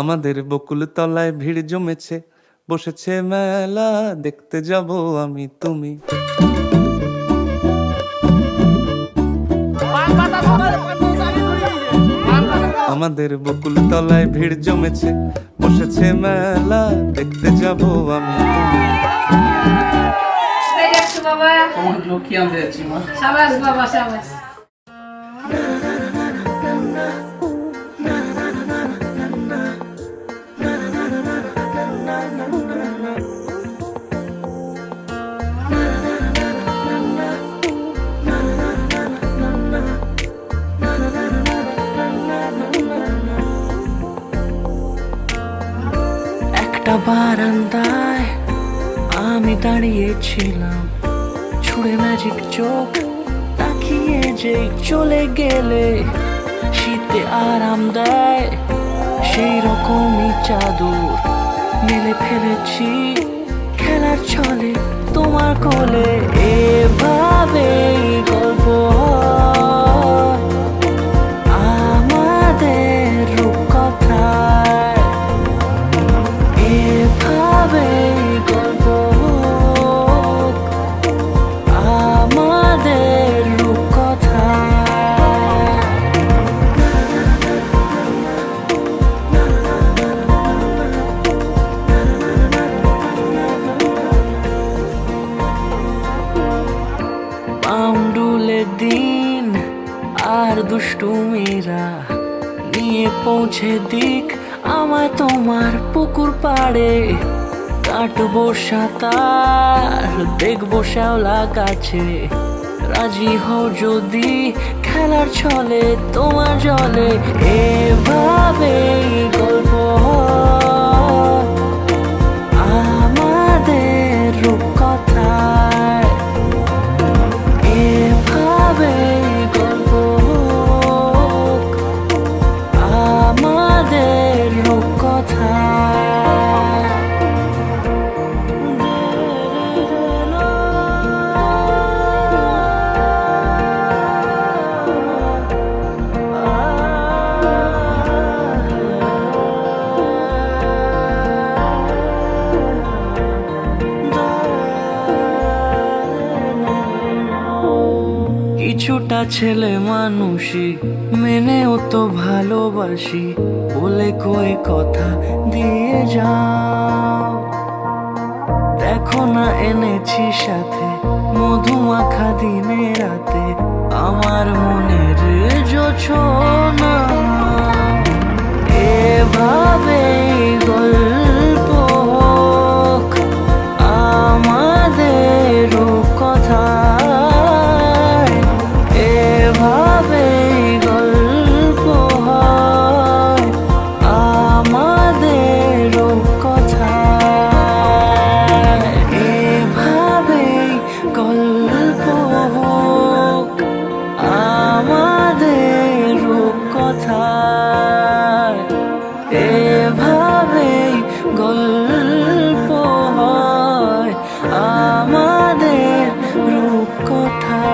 আমাদের বকুল তলায় ভিড় জমেছে, বসেছে মেলা, দেখতে যাব আমি তুমি। আমাদের বকুল তলায় ভিড় জমেছে, বসেছে মেলা, দেখতে যাব আমি তুমি। বাবা লক্ষ্মী আনতে যাচ্ছি মা। সাবাস বাবা সাবাস। একটা বারান্দায় আমি দাঁড়িয়েছিলাম, ছুড়ে ম্যাজিক চোখ তাকিয়ে যে চলে গেলে শীতে আরাম দেয় সেই রকমই চাদর মেলে ফেলেছি খেলার ছলে তোমার কোলে। এভাবে গল্প আমাদের রূপকথায়, এভাবে গল্প আমাদের রূপকথায়। পাউন্ডুলে দিন আর দুষ্টুমিরা নিয়ে পৌঁছে দিক আমায় তোমার পুকুর পাড়ে। কাটবো সাঁতার, দেখবো শ্যাওলা গাছে, রাজি হও যদি খেলার ছলে তোমার জলে। এভাবে গল্প আমাদের রূপকথায়, এভাবে গল্প আমাদের রূপকথায়। কিছুটা ছেলে মানুষই মেনেও তো ভালোবাসি, বলে কয়ে কথা দিয়ে যাও। দেখো না এনেছি সাথে মধুমাখা দিনে রাতে আমার মনের জোছনা। এভাবে গল্প আমাদের রূপকথায়, এভাবে গল্প হয় আমাদের রূপকথায়, এভাবে গল্প হোক আমাদের রূপকথায়, এভাবে গল্প হয় আমাদের রূপকথায়।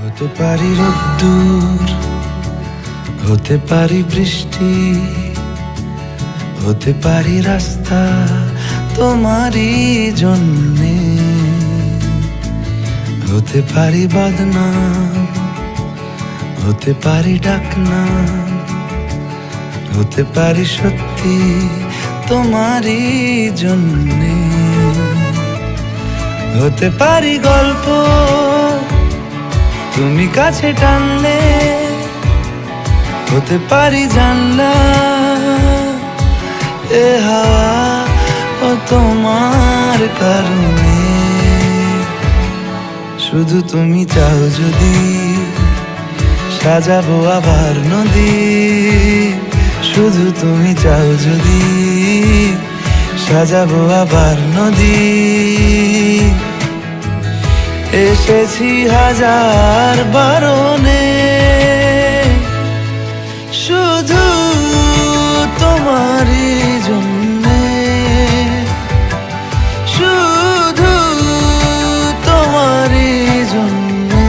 হতে পারি রোদ্দুর, হতে পারি বৃষ্টি, হতে পারি রাস্তা তোমারই জন্যে, হতে পারি বদনাম, হতে পারি ডাকনাম, হতে পারি সত্যি তোমারই জন্যে, হতে পারি গল্প তুমি কাছে টানলে, হতে পারি জানলা এ হাওয়া ও তোমার কারণে। শুধু তুমি চাও যদি সাজাবো আবার নদী, শুধু তুমি চাও যদি সাজাবো আবার নদী। এসেছি হাজার বারণে শুধু তোমারই জন্যে, শুধু তোমারই জন্যে।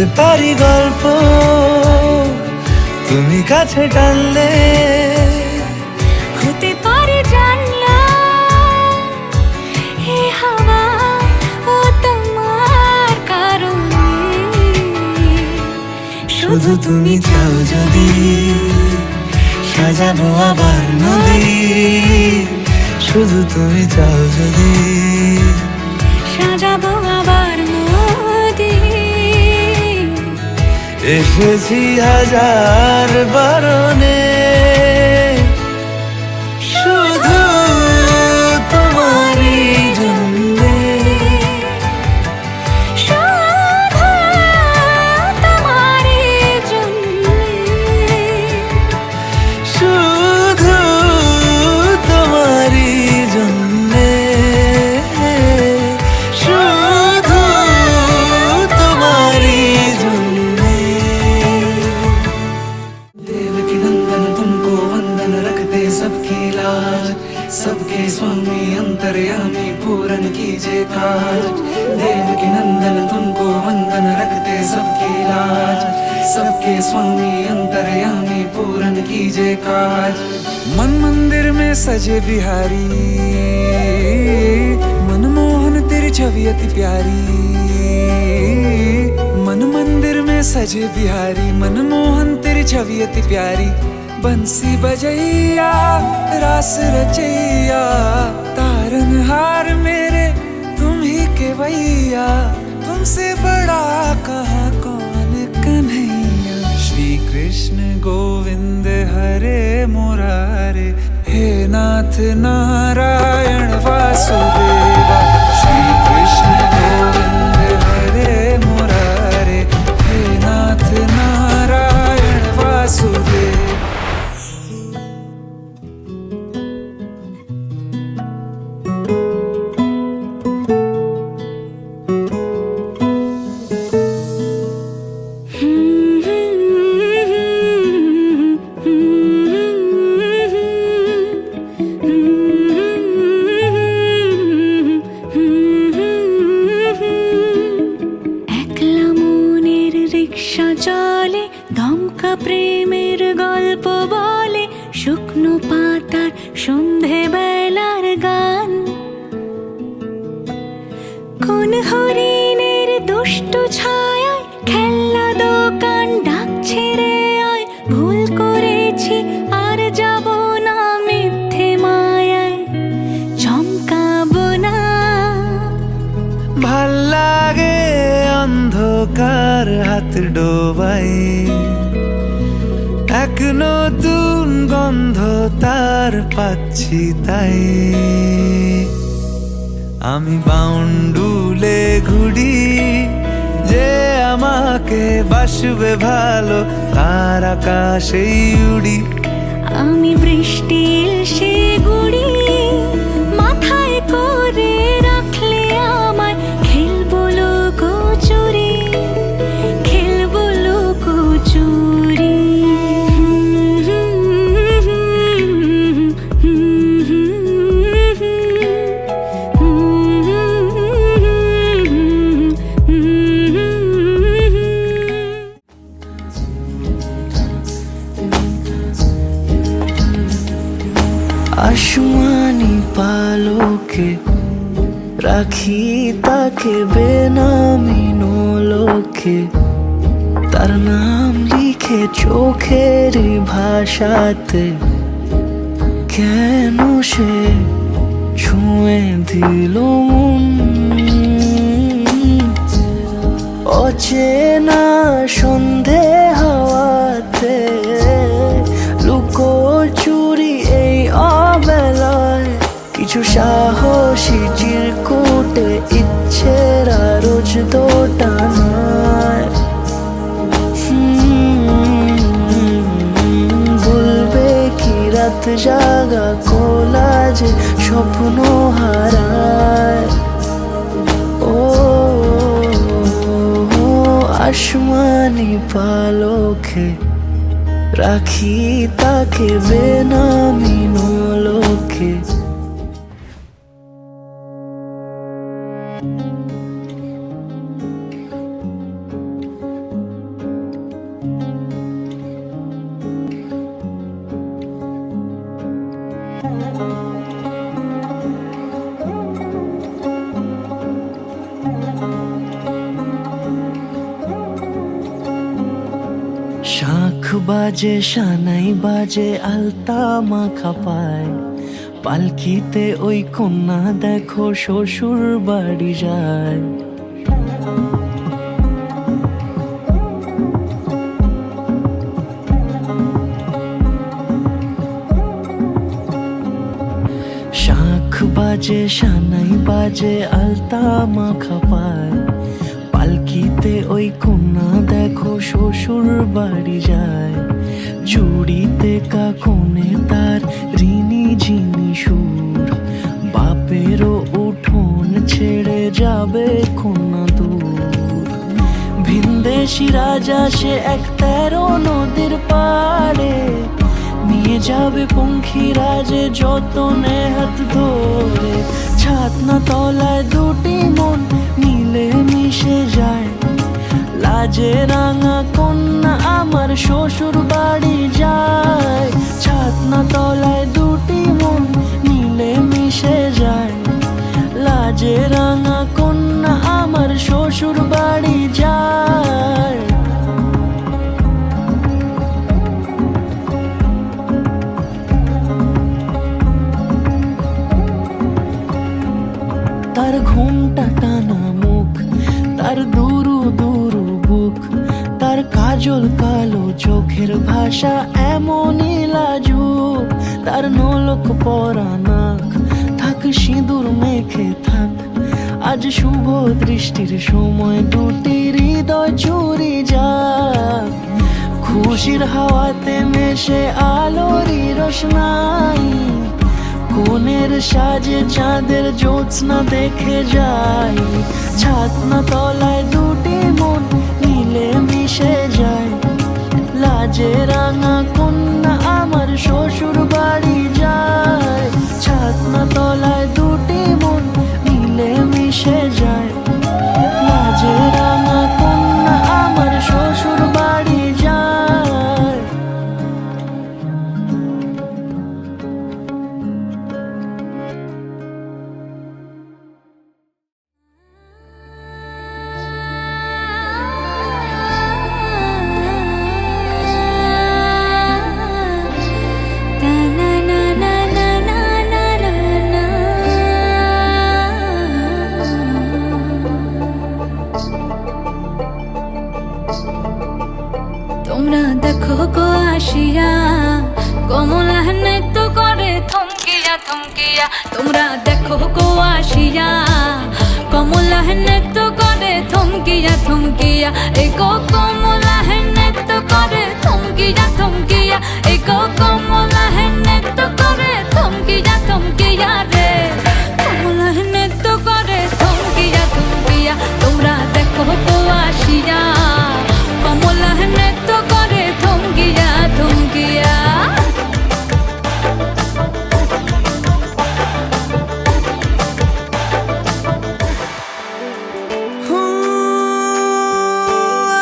হতে পারি গল্প তুমি কাছে টানলে, হতে পারে জানলা হে হাওয়া ও তোমার কারণে, শুধু তুমি চাও যদি সাজাবো আবার নদী, শুধু তুমি চাও যদি সাজাবো আবার নদী। এসেছি হাজার বারণে, শুধু তোমারই জন্যে, শুধু তোমারই জন্যে, শুধু তোমারই জন্যে, শুধু তোমারই জন্যে। देवकी नंदन तुमको वंदन रखते सबकी लाज, सबके स्वामी अंतर्यामी पूरन कीजे काज। देवकी नंदन तुमको वंदन रखते सबकी लाज, सबके स्वामी अंतर्यामी पूरन कीजे काज। मन मंदिर में सजे बिहारी, मनमोहन तेरी छवि अति प्यारी। मन मंदिर में सजे बिहारी, मनमोहन तेरी छवि अति प्यारी। बंसी बजैया रास रचैया, तारनहार मेरे तुम ही के भैया। तुमसे बड़ा कहाँ कौन कन्हैया। श्री कृष्ण गोविंद हरे मुरारे, हे नाथ नारायण वासुदेवा। श्री कृष्ण गोविंद हरे मुरारे, हे नाथ नारायण वासुदेवा। একলা মনের রিক্সা চলে, দমকা প্রেমের গল্প বলে, শুকনো পাতার সন্ধে বেলার গান। কোন হরিণের দুষ্ট ছায়ায় খেলনা দোকান ডাকছে রে আয়। ভুল করেছি আর যাব না মিথ্যে মায়ায়, চমকাবো না। ভাল লাগে অন্ধকার হাত ডোবাই, এক নতুন গন্ধ তার পাচ্ছি তাই। আমি বাউন্ডুলে ঘুরি, যে আমাকে বাসবে ভালো তার আকাশেই উড়ি। আমি বৃষ্টির সে গুড়ি মাথায় করে রাখলে আমায়, খেলবো লুকোচুরি, খেলবো লুকোচুরি। আসমানি পালকে রাখি তাকে বেনামি নোলকে, তার নাম লিখে চোখের ভাষাতে। কেন সে ছুঁয়ে দিল মন, অচেনা সন্ধে হাওয়াতে। লুকোচুরি এই অবেলায়, কিছু সাহসী চিরকুটে ইচ্ছের রোজ দোটানায়। বলবে কি রাত জাগা কোলাজে স্বপ্ন হারায়। ও আসমানি পালকে রাখি তাকে বেনামি নোলকে। শাঁখ বাজে সানাই বাজে আলতা মাখা পায়, পালকিতে ওই কন্যা দেখো শ্বশুর বাড়ি যায়। শাঁখ বাজে সানাই বাজে আলতা মাখা পায়, পালকিতে ওই কন্যা দেখো শ্বশুর বাড়ি যায়। চুড়িতে কাকনে তার ঋণী ঝিনি সুর, বাপেরও উঠোন ছেড়ে যাবে কন্যা দূর। ভিনদেশি রাজা সে এক 13 নদীর পাড়ে, নিয়ে যাবে পঙ্খিরাজে যতনে হাত ধরে। ছাতনা তলায় দুটি মন মিলে মিশে যায়, লাজে রাঙা কন্যা আমার শ্বশুর বাড়ি যায়। ছাতনা তলায় দুটি মন মিলে মিশে যায়, লাজে রাঙা কন্যা আমার শ্বশুর বাড়ি যায়। তার ঘুমটা টানা মুখ, তার দুরু দুরু বুক, তার কাজল কালো চোখের ভাষা এমনই লাজুক। তার নোলক পরা নাক, থাক সিঁদুর মেখে থাক, আজ শুভ দৃষ্টির সময় দুটি হৃদয় চুরি যাক। খুশির হাওয়াতে মেশে আলোরই রোশনাই, কোণের সাজে চাঁদের জ্যোৎস্না দেখে যাই। ছাতনা তলায় দুটি মন মিলে মিশে যায়, লাজে রাঙা কন্যা আমার শ্বশুর বাড়ি যায়। ছাতনা তলায় দুটি মন মিলে মিশে যায়, লাজে রাঙা কন্যা আমার শ্বশুর বাড়ি যায়। তোমরা দেখো গো আসিয়া কমলা নৃত্য করে থমকিয়া থমকিয়া। তোমরা দেখো গো আসিয়া কমলা নৃত্য করে থমকিয়া থমকিয়া। এই গো কমলা নৃত্য করে থমকিয়া থমকিয়া। এই গো কমলা নৃত্য করে থমকিয়া থমকিয়া রে। কমলা নৃত্য করে থমকিয়া থমকিয়া। তোমরা দেখো গো আসিয়া কমলা নৃত্য করে থমকিয়া থমকিয়া।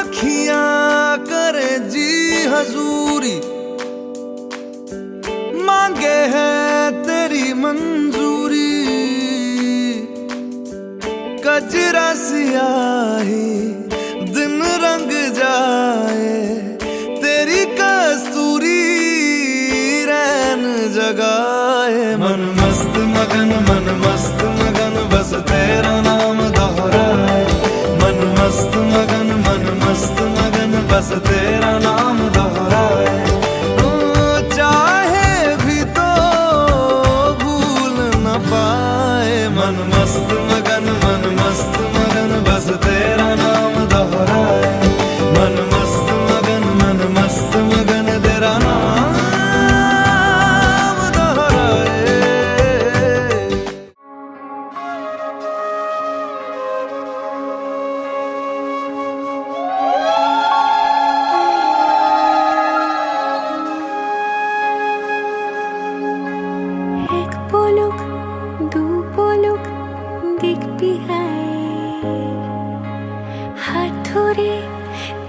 अखियां करे जी हजूरी, मांगे है तेरी मंजूरी। कजरा सियाही दिन रंग जाए, तेरी कस्तूरी रैन जगाए। मन मस्त मगन बस तेरा नाम दोहराए। मन मस्त मगन बस तेरा नाम दोहराए। ओ चाहे भी तो भूल न पाए। मन मस्त मगन बस तेरा नाम दोहराए। मन मस्त मगन तेरा नाम दोहराए। এক পলক দু পলক দেখবি হায়, হাত ধরে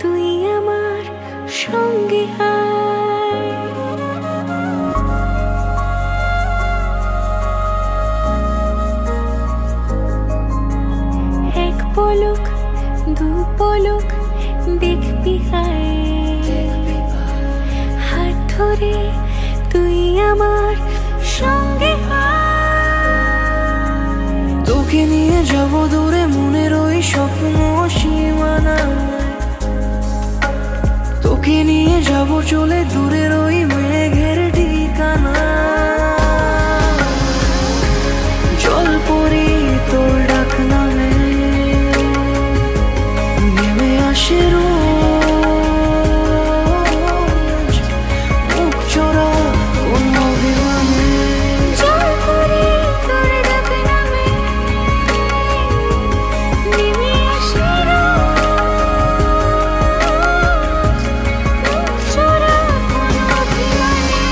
তুই আমার সঙ্গে হায়। এক পলক দু পলক দেখবি হায়, ধরে তুই আমার সঙ্গে আয়। তোকে নিয়ে যাব দূরে মনের ওই স্বপ্ন সীমানা, তোকে নিয়ে যাব চলে দূরের ওই মেঘের ঠিকানা। জল পরি তোর ডাক নামে নেমে আসে রোজ, মুখ চোরা কোন অভিমানে। জল পরি তোর ডাক নামে নেমে আসে রোজ, মুখ চোরা কোন অভিমানে।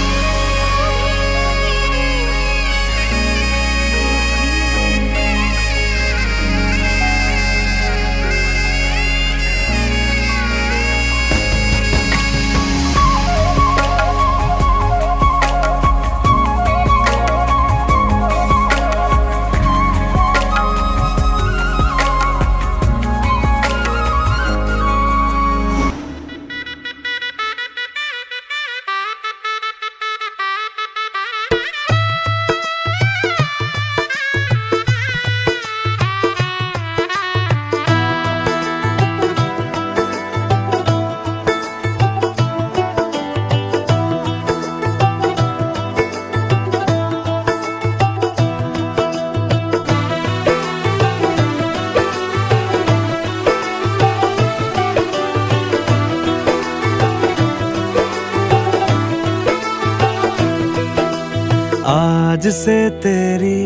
आज से तेरी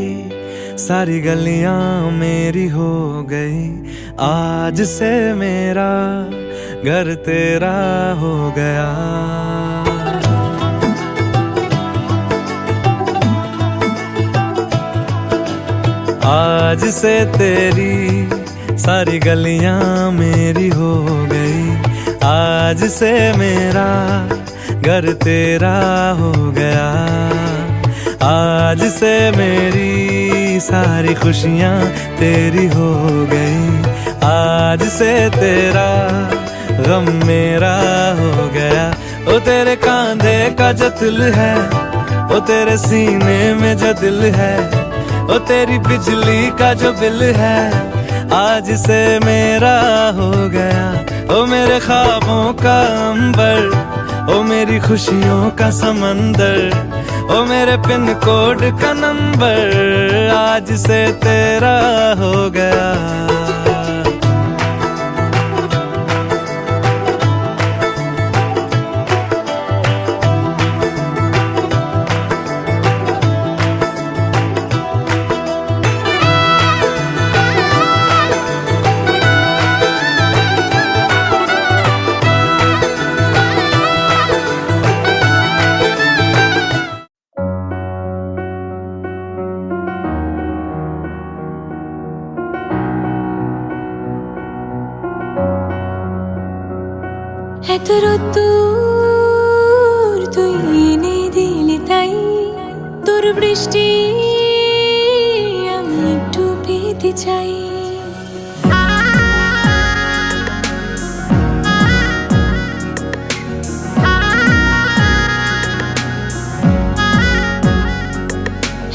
सारी गलियां मेरी हो गई, आज से मेरा घर तेरा हो गया। आज से तेरी सारी गलियां मेरी हो गई, आज से मेरा घर तेरा हो गया। आज से मेरी सारी खुशियाँ तेरी हो गई, आज से तेरा गम मेरा हो गया। ओ तेरे कांधे का जो दिल है, ओ तेरे सीने में जो दिल है, ओ तेरी बिजली का जो बिल है, आज से मेरा हो गया। ओ मेरे ख्वाबों का अंबर, ओ मेरी खुशियों का समंदर, ओ मेरे पिन कोड का नंबर, आज से तेरा हो गया। এত রোদ্দুর তুই এনে দিলি তাই, তোর বৃষ্টি আমি একটু পেতে চাই।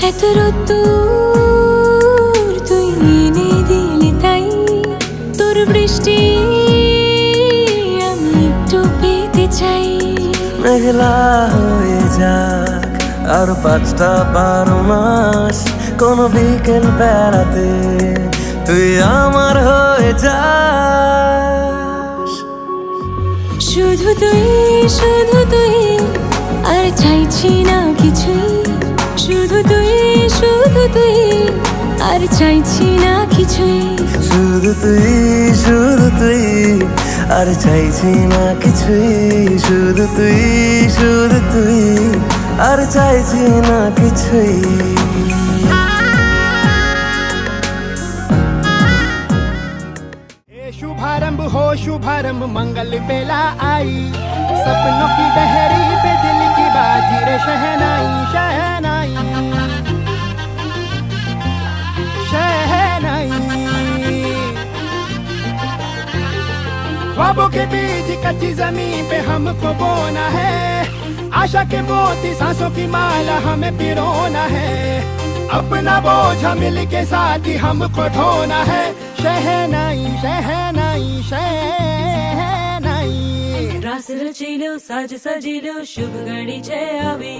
এত রোদ্দুর তুই এনে দিলি তাই, তোর বৃষ্টি চাই। মেঘলা হয়ে যাক আর 5টা 12 মাস, কোন বিকেল বেড়াতে তুই আমার হয়ে যাস। শুধু তুই আর চাইছি না কিছুই, শুধু তুই আর চাইছি না কিছুই। শুধু তুই আর চাইছি না কিছুই, শুধু তুই আর চাইছি না কিছুই। शुभारंभ हो शुभारंभ मंगल बेला आई, सपनों की डहरी पे दिल की बाजी रे शहनाई शहनाई शहनाई। ख्वाबों के बीज कच्ची जमीन पे हमको बोना है, आशा के मोती सांसों की माला हमें पिरोना है, अपना बोझा मिल के साथ ही हमको ढोना है। शहनाई शहनाई शहनाई, रास रचिलो साज सजिलो शुभ घड़ी छे आवी,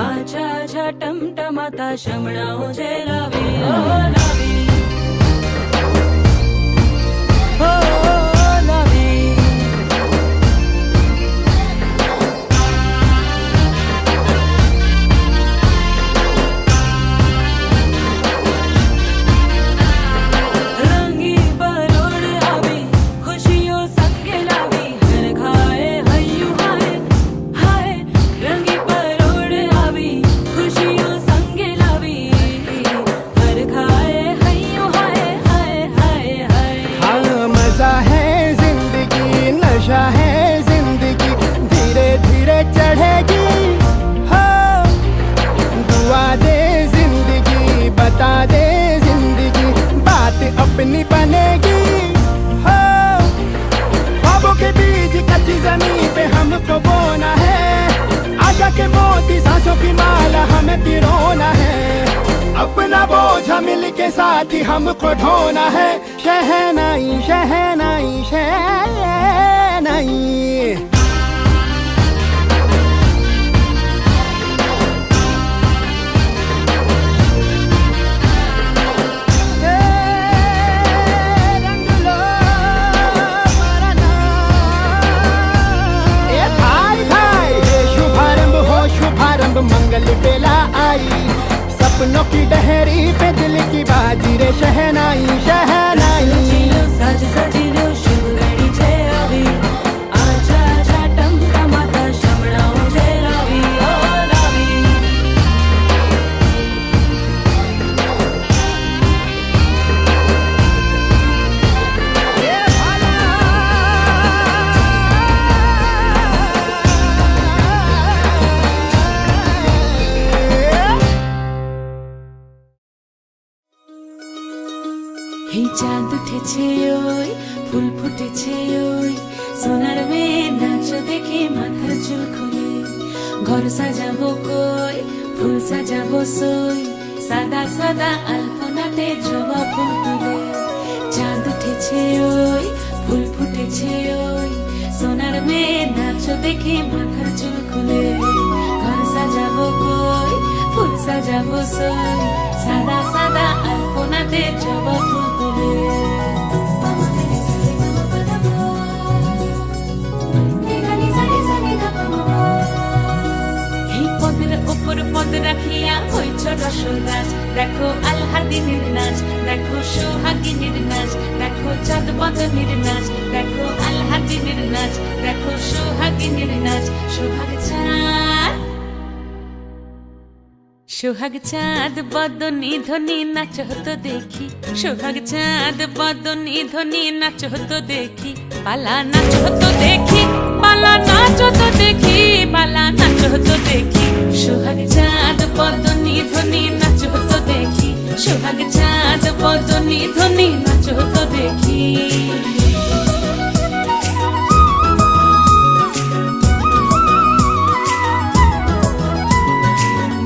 आछा आछा टमटमाता शमणाओ छे लावी, ओ लावी, ओ लावी। रंगी परोड़ आवी, खुशियों सबके लावी, हर खाए हय्यू हाय हाय। रंगी परोड़ आवी, खुशियों संगे लावी, हर खाए हय्यू हाय हाय हाय हाय। हाँ मजा है जिंदगी, नशा है जिंदगी, धीरे धीरे चढ़ेगी। हाँ दुआ दे जिंदगी, बता दे जिंदगी, बात अपनी बनेगी। हाँ ख्वाबों के बीज कच्ची जमीन पे हमको बोना है, आशा के मोती सांसों की माला हमें पिरोना है, अपना बोझा मिल के साथ ही हमको ढोना है। शहनाई शहनाई शहनाई, रंग लो मरना। ए भाई भाई, हे शुभारंभ हो शुभारंभ, मंगल बेला आई, सपनों की डहरी पे दिल की बाजी रे शहनाई शहनाई। सजिलो साज सजिलो शुभ घड़ी छे आवी, आछा आछा टमटमाता शमणाओ छे लावी, ओ लावी। ए भाला এই চাঁদ উঠেছে ওই, ফুল ফুটেছে ওই, সোনার মেয়ে নাচ দেখে মাথার চুল খুলে, ঘর সাজাবো কই, ফুল সাজাবো সই, সাদা সাদা আলপনাতে জবা ফুল তুলে। চাঁদ উঠেছে ওই, ফুল ফুটেছে ওই, সোনার মেয়ে নাচ দেখে মাথার চুল খুলে, ঘর সাজাবো কই, ফুল সাজাবো সই, সাদা সাদা আলপনাতে জবা ফুল তুলে। এই পদের ওপর পদ রাখিয়া হইছ রসরাজ, দেখো আলহাদিনের নাচ, দেখো সোহাগিনীর নাচ, দেখো চাঁদ বদনের নাচ, দেখো আলহাদিনের নাচ, দেখো সোহাগিনীর নাচ। সোহাগ চাঁদ সোহাগ চাঁদ বদনী ধ্বনি নাচ হতো দেখি, সোহাগ চাঁদ বদনী ধ্বনি নাচ হতো দেখি, পালা নাচ হতো দেখি, পালা নাচ হতো দেখি, পালা নাচ হতো দেখি। সোহাগ চাঁদ বদনী ধ্বনি নাচ হতো দেখি, সোহাগ চাঁদ বদনী ধ্বনি নাচ হতো দেখি।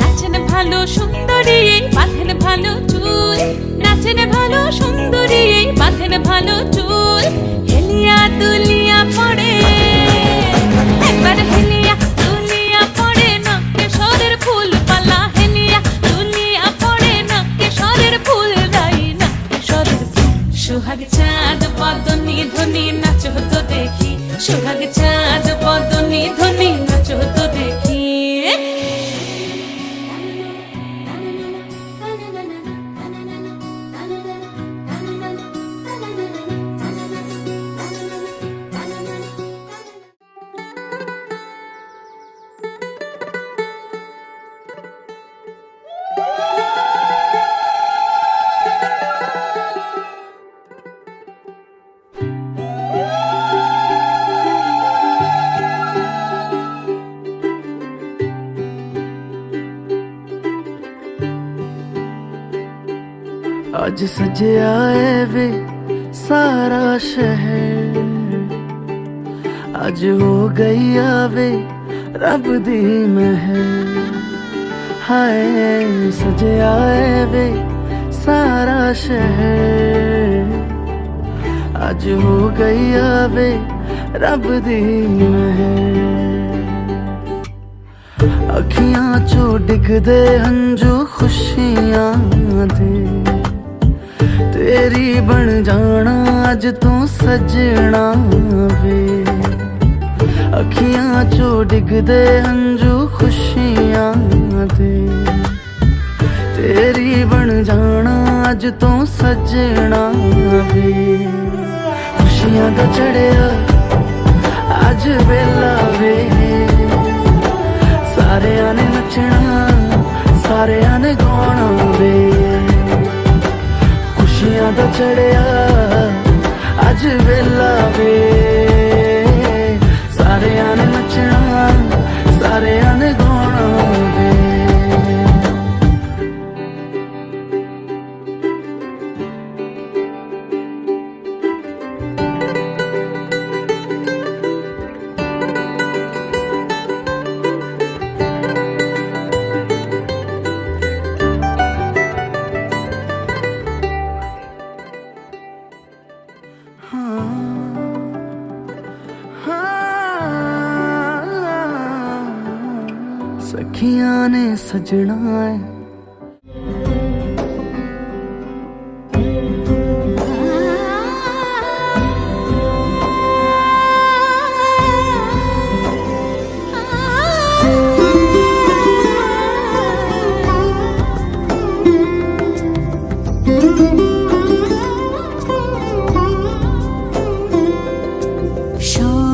নাচেন ভালো সুন্দরী বাঁধেন ভালো চুল, নাচেন ভালো সুন্দরী বাঁধেন ভালো চুল, হেলিয়া দুলিয়া পড়ে একবার, হেলিয়া দুলিয়া পড়ে নকেশ্বরের ফুল পালা, হেলিয়া দুলিয়া পড়ে নকেশ্বরের ফুল দাই নকেশ্বরের ফুল। সোহাগ চাঁদ বদনী ধ্বনি নাচ হতো দেখি, সোহাগ চাঁদ বদনী ধ্বনি নাচ হতো দেখি। आज सजया है वे सारा शहर, अज हो गई आवे रब दी महल हाय सजया है वे सारा शहर अज हो गई आवे रब दी महल अखियां चो डिगदे हंजू खुशियां दे तेरी बन जाना अज तू सजना वे अखियां चो डिगदे हंजू खुशियां दे तेरी बन जाना अज तू सजना वे खुशियां दा चढ़िया अज वेला वे सारे ने नचना सारे ने गाना वे खुशियां दा चढ़िया अज वेला वे सारे ने नचना सारे ने गाना वे सखियां ने सजना है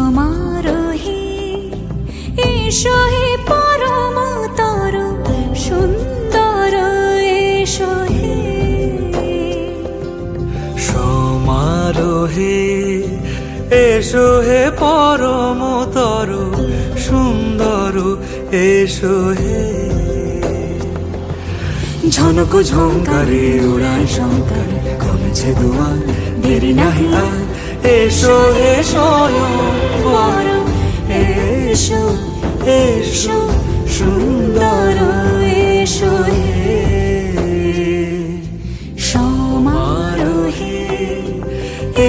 সমারোহে এসো হে পরম তর সুন্দর এসো হে সমারোহে এসো হে পরমতর সুন্দর এসো হে ঝনক ঝঙ্কারে উড়ায় শঙ্কর কমেছে দুয়ার দেরি নাহি আর এসো হে স্বয়ংবর এসো এসো সুন্দর এসো হে সমারোহে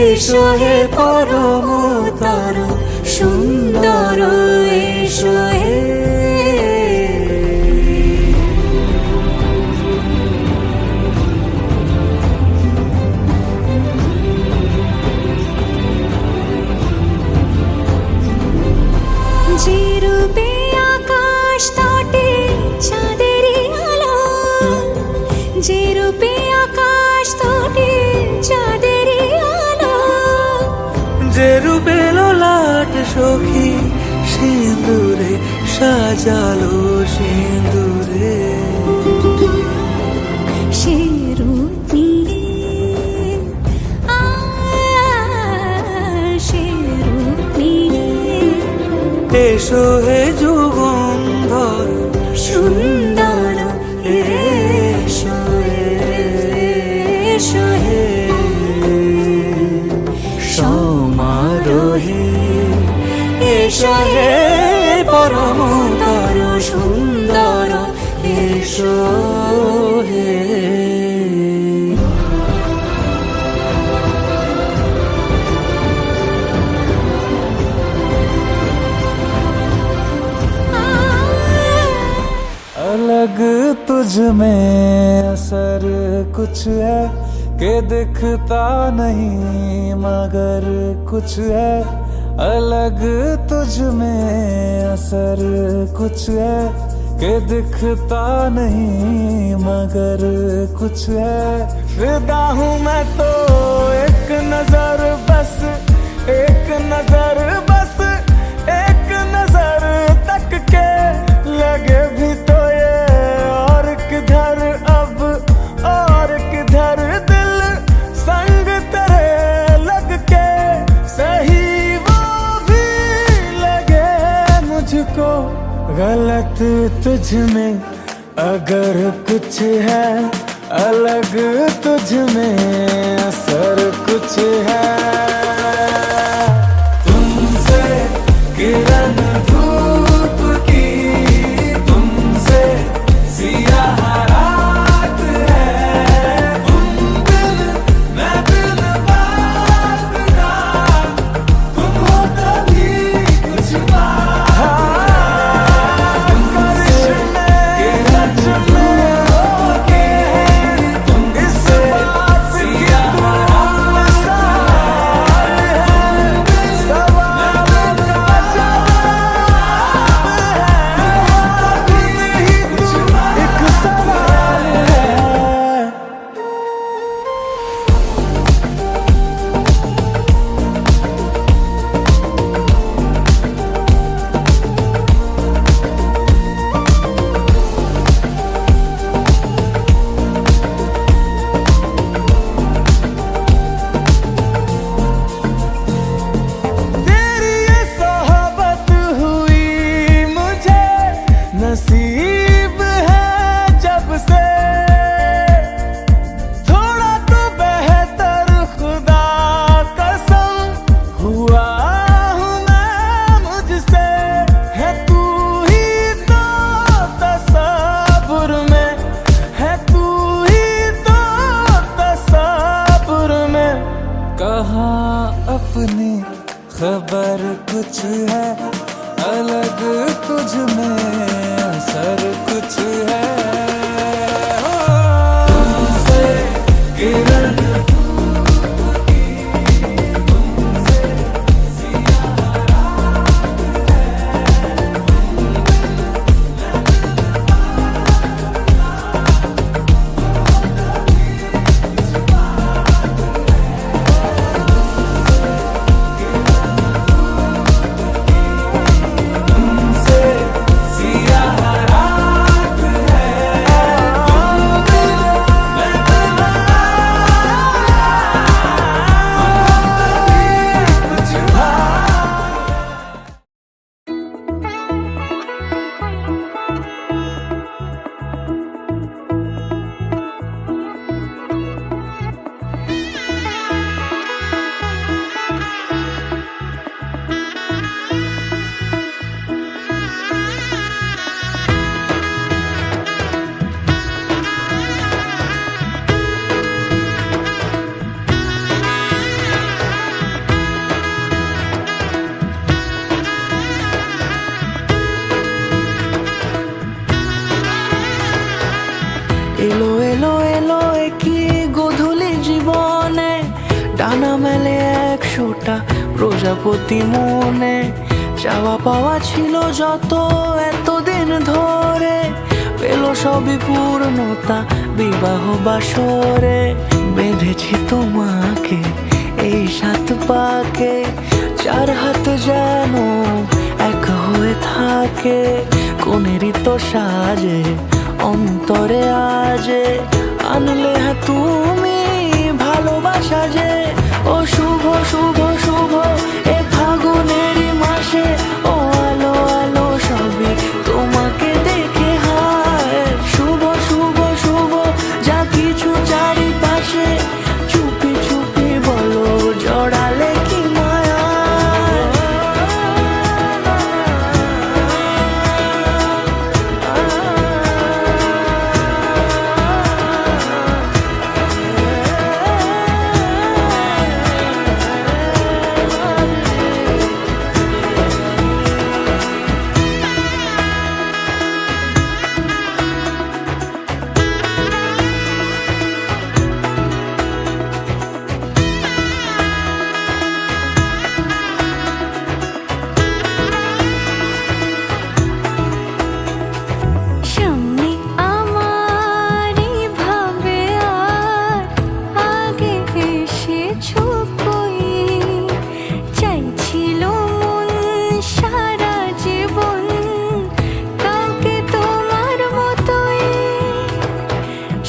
এসো হে পরমতর সুন্দর এসো হে যে রূপে আকাশ তটে চাঁদেরই আলো যে রূপে আকাশ তটে চাঁদেরই আলো যে রূপে লোলাট সখী সিঁদুরে সাজালো সিঁদুরে সে রূপ নিয়ে সে রূপ নিয়ে এসো হে যুগন্ধর সুন্দর এসো এসো হে সমারোহে এসো হে পরমতর সুন্দর এসো হে अलग तुझ में असर कुछ है कि दिखता नहीं मगर कुछ है अलग तुझ में असर कुछ है कि दिखता नहीं मगर कुछ है फिदा हूँ मैं तो एक नजर बस एक नजर बस एक नजर तक के लगे भी तो ये और किधर अब और किधर दिल संग तेरे लग के सही वो भी लगे मुझको गलत तुझ में अगर कुछ है अलग तुझ में असर कुछ है तुमसे हर कुछ है अलग तुझ में असर कुछ है तुमसे किरण এলো এলো এলো কি গোধূলি জীবনে ডানা মেলে 100টা প্রজাপতি মনে চাওয়া পাওয়া ছিল যত এতদিন ধরে পেল সবই পূর্ণতা বিবাহ বাসরে বেঁধেছি তোমাকে এই 7 পাকে 4 হাত যেন এক হয়ে থাকে কোনেরই তো সাজে অন্তরে আজে আনলে হ্যাঁ তুমি ভালোবাসা যে ও শুভ শুভ শুভ এ ফাগুনেরই মাসে ও আলো আলো সবই তোমাকে দেখে হায় শুভ শুভ শুভ যা কিছু চারিপাশে চুপি চুপি বলো জড়ালে কি মায়া সামনে আমার ভাবে আর আগে এসেছো কই চাইছিল মন সারা জীবন কাউকে তোমার মতোই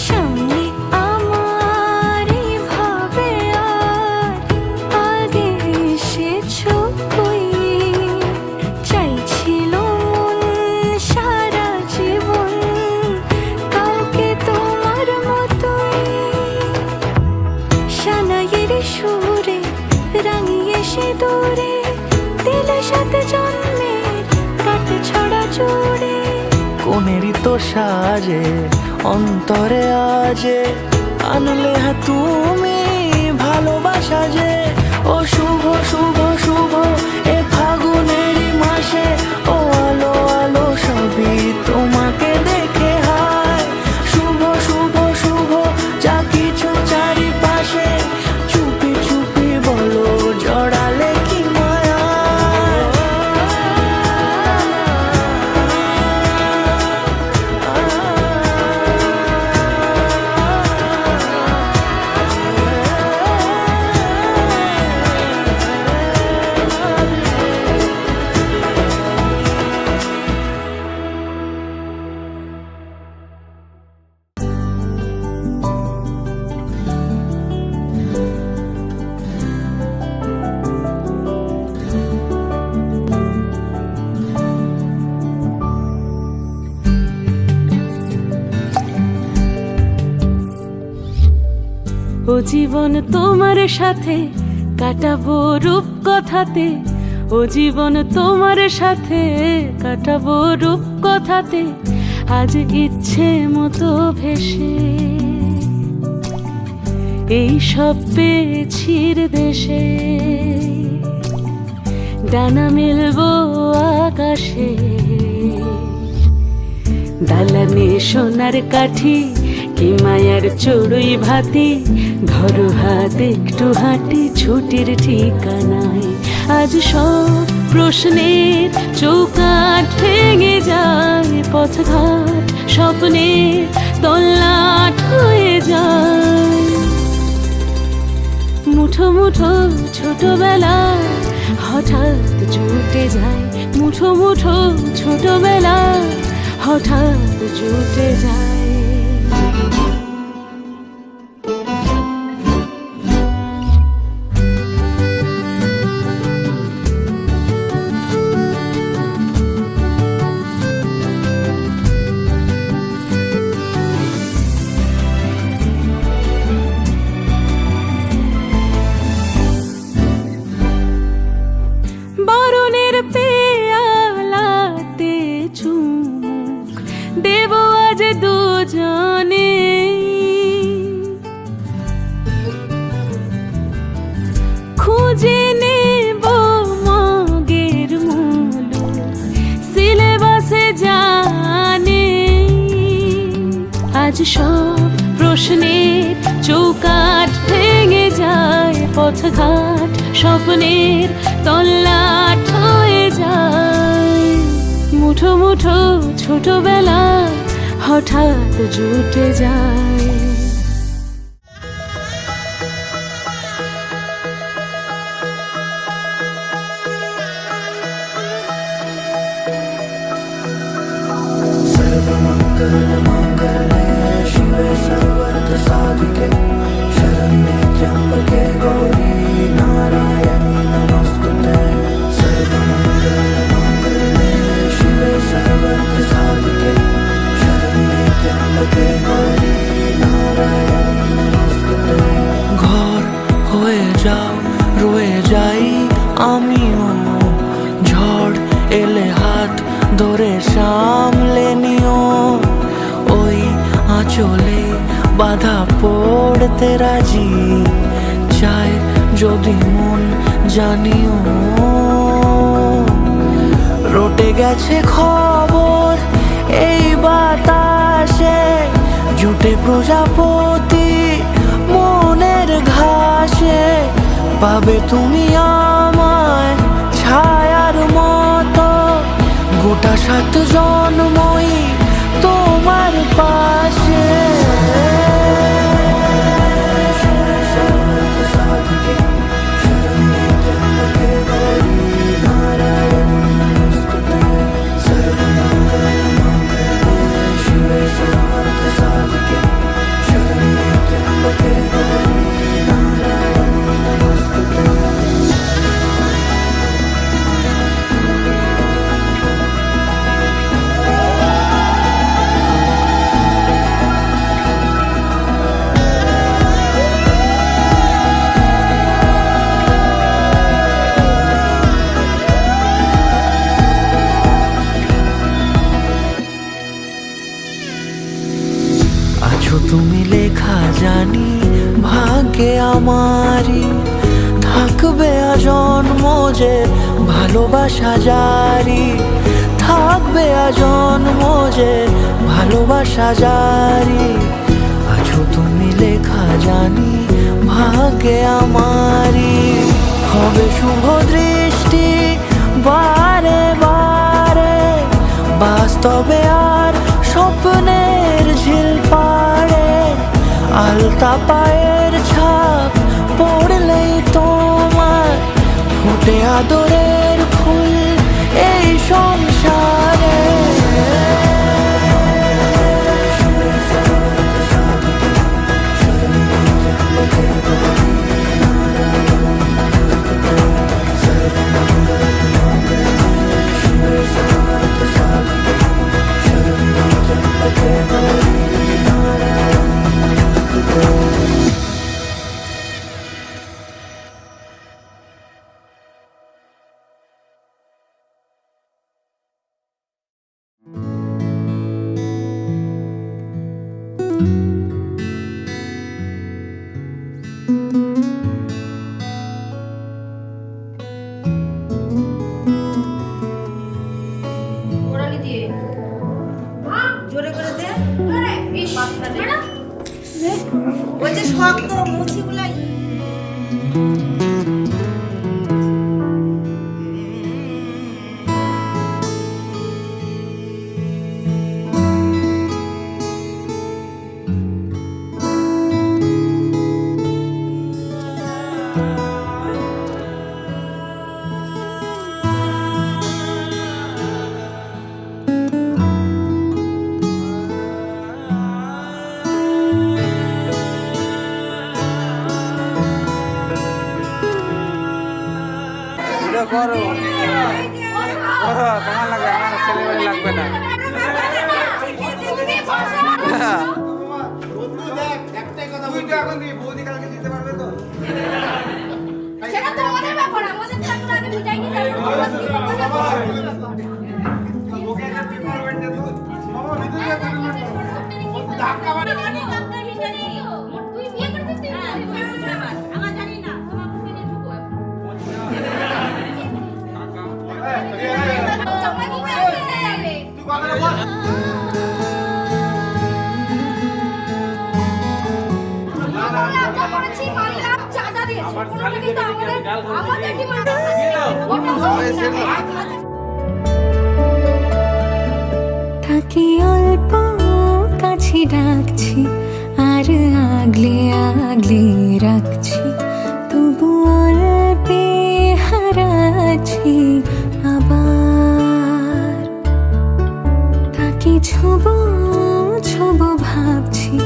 সামনে আমার ভাবে আর আগে এসেছো কই চাইছিল মন সারা জীবন কাউকে তোমার মতোই সানাইয়ের সুরে রাঙিয়ে সে দূরে দিলে 7 জন্মের কাট ছড়া জুড়ে কোনেরই তো সাজে অন্তরে আজে আনলে হ্যাঁ তুমি ভালোবাসা যে ও শুভ শুভ শুভ এ ফাগুনেরই মাসে ও আলো আলো সবই তোমাকে দেখে হায় শুভ শুভ শুভ যা কিছু চারিপাশে চুপি চুপি বলো জড়ালে কি মায়া ও জীবন তোমার সাথে কাটাবো রূপ কথাতে ও জীবন তোমার সাথে কাটাবো রূপ কথাতে আজ ইচ্ছে মতো ভেসে এই সব পেয়েছির দেশে ডানা মেলবো আকাশে, দালানে সোনার কাঠি কি মায়ার চড়ুই ভাতি, ধরো হাত একটু হাঁটি ছুটির ঠিকানায়। আজ সব প্রশ্নের চৌকাঠ ভেঙে যায়, পথঘাট স্বপ্নের তল্লাট হয়ে যায়। মুঠো মুঠো ছোটবেলা হঠাৎ জুটে যায়, মুঠো মুঠো ছোটবেলা হঠাৎ জুটে যায়। বরণের পেয়ালাতে চুমুক দেব আজ দুজনে, খুঁজে নেব মগের মুলুক সিলেবাসে জানে। আজ সব প্রশ্নের চৌকাঠ ভেঙে যায়, পথঘাট স্বপ্নের তল্লাট হয়ে যায়। মুঠো মুঠো ছোটবেলা হঠাৎ জুটে যায়। ঘর হয়ে যাও রয়ে যাই আমিও, ঝড় এলে হাত ধরে সামলে নিও। ওই আঁচলে বাধা পড়তে রাজি, চাই যদি মন জানিও। রটে গেছে খবর এই বাতাসে, জুটে প্রজাপতি মনের ঘাসে। পাবে তুমি আমায় ছায়ার মতো, গোটা 7 জন্মই তোমার পাশে। আছো তুমি লেখা জানি ভাগ্যে আমারই, থাকবে আজন্ম যে ভালোবাসা জারি, থাকবে আজন্ম যে ভালোবাসা জারি। আছো তুমি লেখা জানি ভাগ্যে আমারই, হবে শুভ দৃষ্টি বারে বারে, বাস্তবে আর স্বপ্নের ঝিল পাড়ে। আলতা পায়ের ছাপ পড়লেই তোমার ফুটে আদরের ফুল এই সংসারে। ওই যে শক্ত মুছিগুলাই করো তোমার লাগবে, আমার ছেলে বাড়ি লাগবে না। থাকি অল্প কাছে ডাকছি আর আগলে আগলে রাখছি, তবু অল্পে হারাচ্ছি আবার। তাকে ছোব ছোব ভাবছি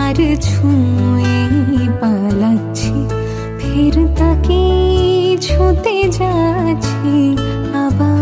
আর ছুঁয়ে পালাচ্ছি, ফের তাকে ছুঁতে যাচ্ছি আবার।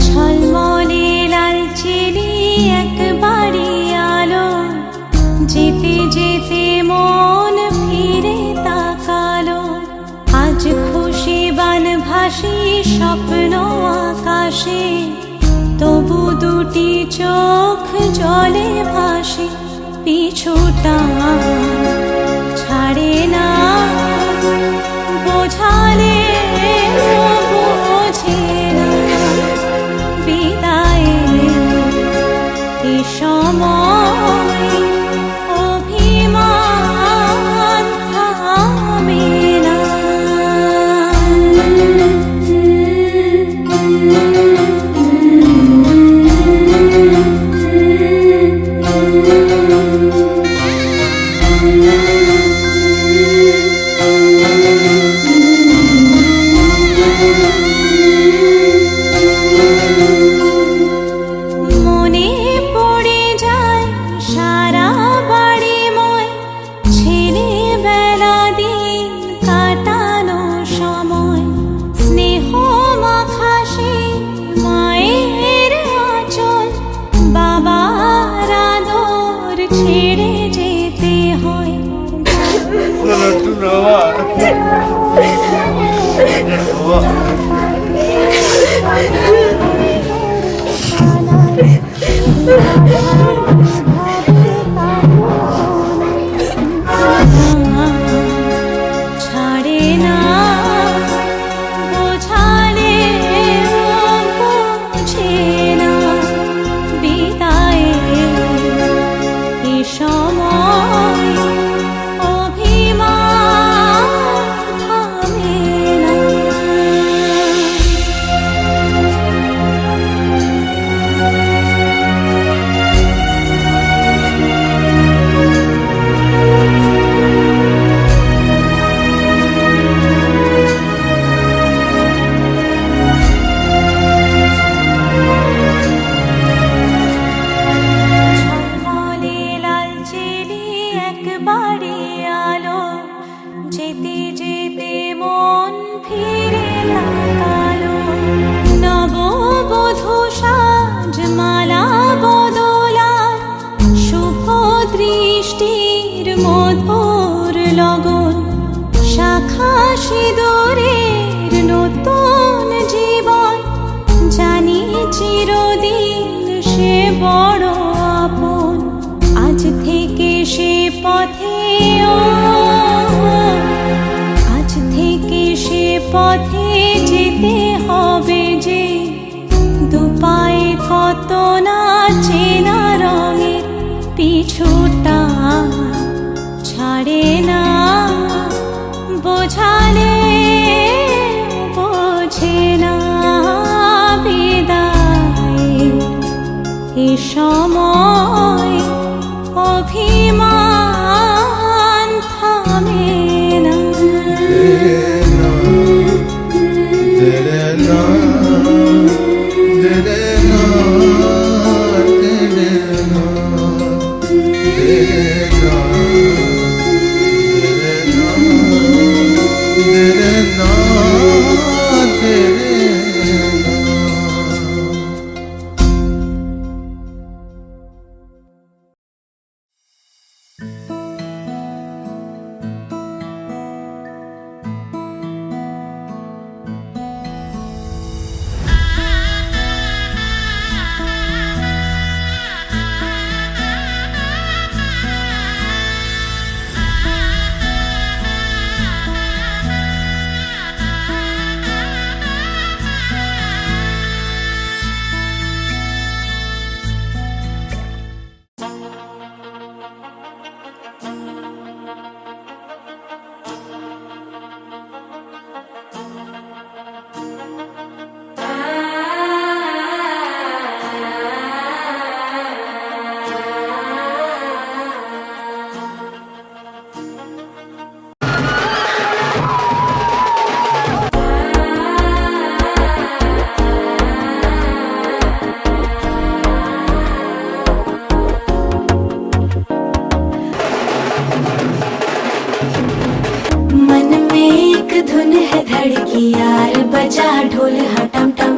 ঝলমলে লাল চিনি একবারে আলো, যেতে যেতে মন ফিরে তাকালো। আজ খুশি বান ভাসি স্বপ্ন আকাশে, তবু দুটি চোখ জলে ভাসে। পিছুটা ছাড়ে না, বোঝালে বোঝে না। বিদায়ের এ সময় অভিমান থামে না। মনে পড়ে যায় সারা বাড়িময় ছেলেবেলা দিন কাটানো সময়। স্নেহ মাখাসে মায়ের আঁচল, বাবার আদর ছেড়ে যেতে হয়। ছাড়ে না, বোঝালে বোঝে না। বিদায়ের এ সময় অভিমান থামে না। চিরদিন সে বড় আপন, আজ থেকে সে পথে আজ থেকে সে পথে যেতে হবে যে, দুপায়ে কত না চেনা রঙে পিছুটা ছাড়ে না, বোঝালে বোঝে না বিদায় এ সময় অভিমান থামে না। मन में एक धुन है धड़की यार, बजा ढोल हटम टम,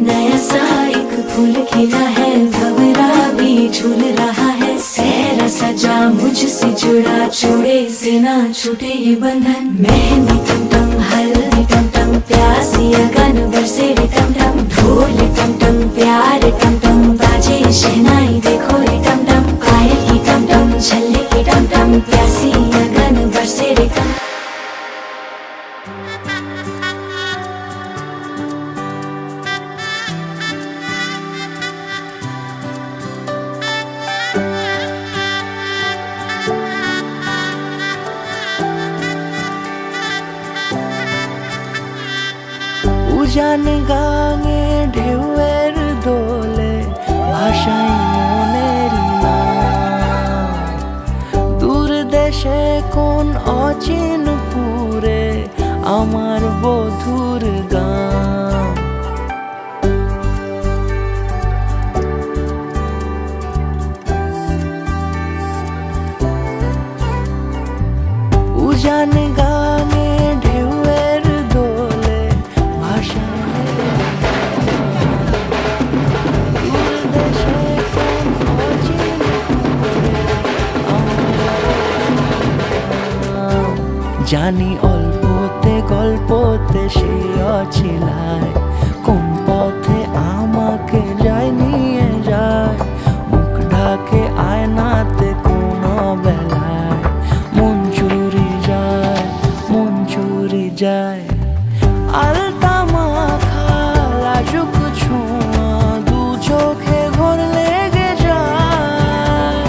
नया सा एक फूल खिला है, भंवरा भी झूल रहा है, सहरा सजा मुझसे जुड़ा, छोड़े से ना छूटे ये बंधन, मेहंदी टम टम हल्दी टम टम, प्यासी अगन बरसे रे टम टम, ढोल टम टम प्यार टम टम, बाजे शहनाई देखो रे टम टम, पायल की टम टम छल्ले की टम टम, प्यासी अगन बरसे रे टम। উজান গাঙে ঢেউয়ের দোলে ভাষাই মনের নাম, দূর দেশে কোন অচিন পুরে আমার বধুর গান। উজান গাঙে ঢেউয়ের দোলে ভাষায় দূর দেশে কোন অচিন পুরে আমার নাম। জানি অল্পতে গল্পতে সে অছিলায়, কোন পথে আমাকে যায় নিয়ে যায়, মুখ ঢাকে আয়নাতে কোন বেলায়, মন চুরি যায় মন চুরি যায়, আলতা মাখা লাজুক ছোঁয়া দু চোখে ঘোর লেগে যায়,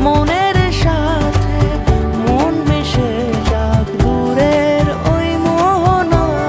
মনের সাথে মন মিশে যাক দূরের ওই মোহনায়।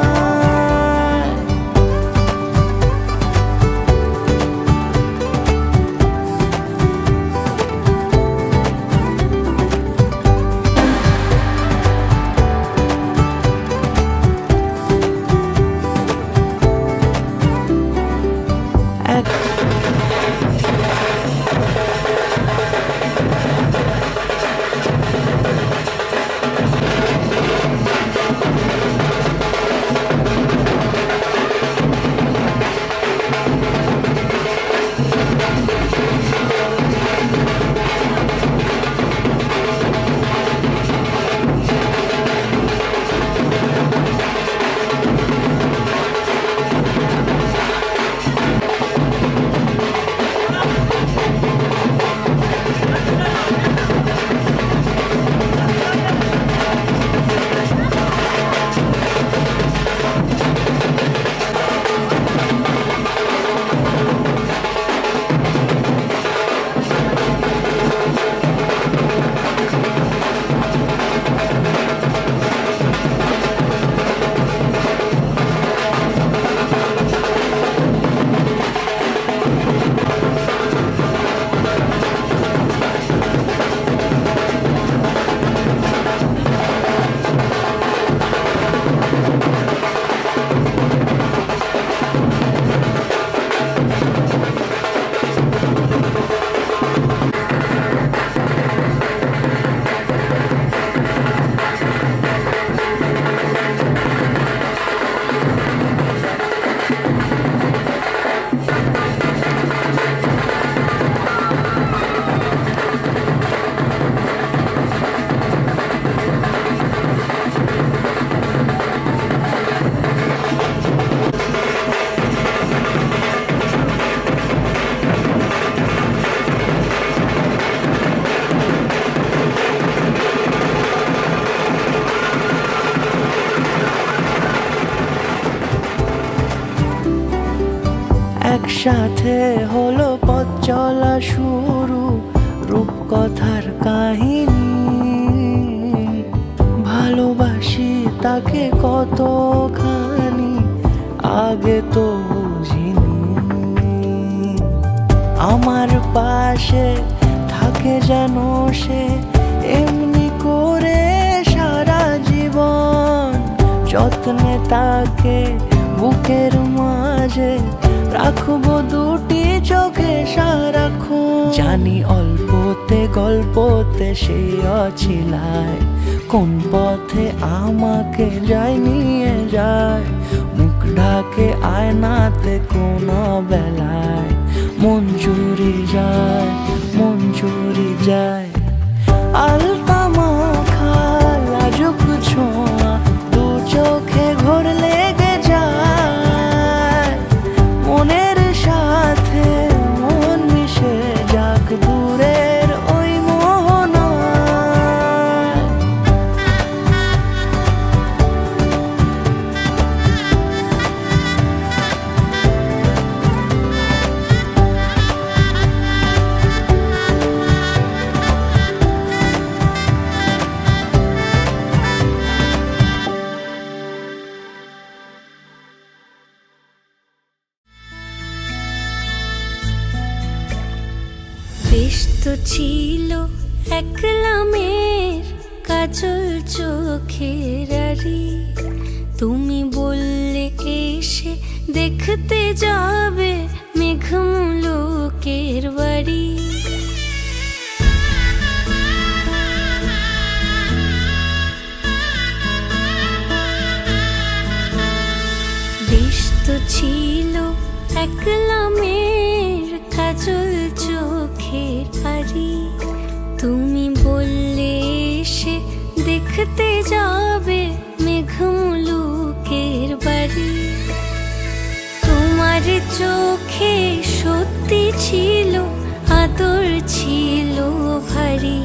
সাথে হলো পথ চলা শুরু, রূপকথার কাহিনী। ভালোবাসি তাকে কতখানি আগে তো বুঝিনি। আমার পাশে থাকে যেন সে এমনি করে সারা জীবন, যত্নে তাকে বুকের মাঝে রাখবো দুটি চোখে সারাক্ষণ। জানি অল্পতে গল্পতে সে অছিলায়, কোন পথে আমাকে যায় নিয়ে যায়। মুখ ঢাকে আয়নাতে কোন বেলায় মন চুরি যায়, মন চুরি যায়। আলতা মাখা লাজুক ছোঁয়া দু চোখে ঘোর লেগে যায়। মনের সাথে মন মিশে যাক দূরের ওই মোহনায়। বেশ তো ছিল একলামের কাজল চোখের আড়ি, তুমি বললে এসে দেখতে যাবে মেঘমুলুকের বাড়ি। বেশ তো ছিল একলামের কাজল চোখের আড়ি, তুমি বললে এসে দেখতে যাবে মেঘমুলুকের বাড়ি। তোমার চোখে সত্যি ছিল আদর ছিল ভারী,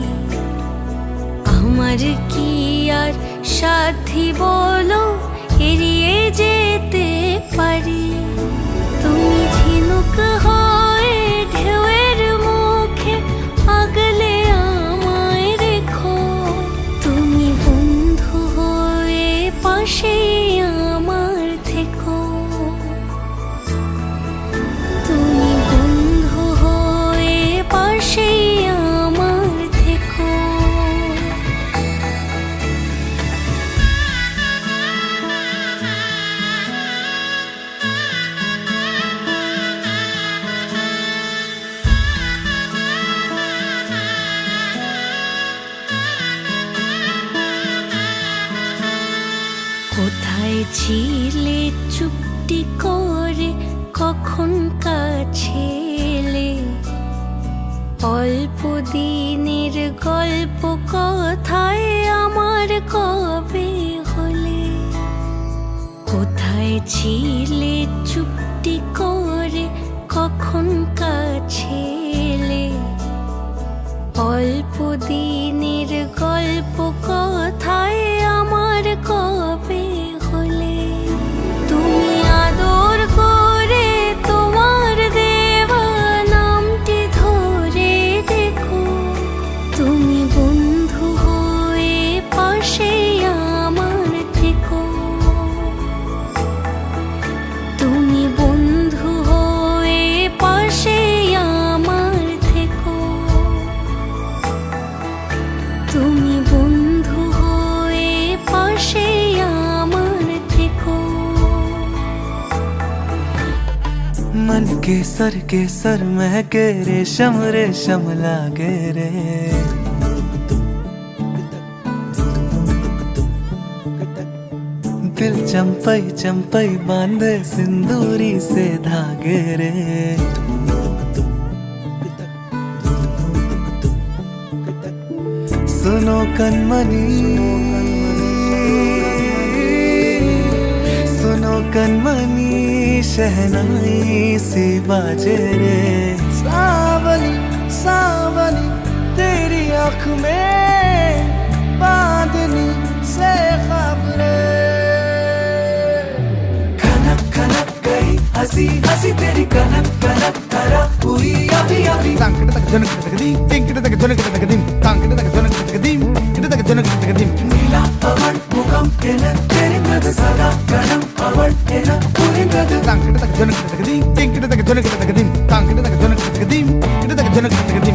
আমার কি আর সাথী বলো এড়িয়ে যেতে পারি। তুমি ঝিনুক হয়ে ঢেউয়ের মুখে আগলে আমায় রেখো, তুমি বন্ধু হয়ে পাশে আমার থেকো। তুমি বন্ধু হয়ে পাশে আমার থেকো। কোথায় ছিলে চুপটি করে কখন কাছে এলে, অল্প দিনের গল্প কথায় আমার কবে হলে। কোথায় ছিলে চুপটি করে কখন কাছে এলে, অল্প দিনের গল্প কথায় আমার কবে হলে। তুমি আদর করে তোমার দেওয়া নামটি ধরে দেখো, তুমি বন্ধু হয়ে পাশে আমার থেকো। তুমি বন্ধু হয়ে পাশে আমার থেকো। তুমি বন্ধু হয়ে পাশে আমার থেকো। मन के सर महके रेशम रेशम लागे रे। दिल चंपई चंपई बांधे सिंदूरी से धागे रे। सुनो कनमनी सुनो कनमनी शहनाई सी बाजे रे। सावली सावली तेरी आँख में बांधनी से खबरें। खनक खनक गई हंस हंसी हंसी तेरी कनक कनक करा हुई अभी अभी तांकड़े तक जनक तक दी टिंकड़े तक जनक तक दी तांकड़े तक जनक तक दी इड़े तक जनक तक दी नीला अवड़ मुखम एन तेरी मद सदा गणम अवड़ एन पूरी मद तांकड़े तक जनक तक दी टिंकड़े तक जनक तक दी तांकड़े तक जनक तक दी इड़े तक जनक तक दी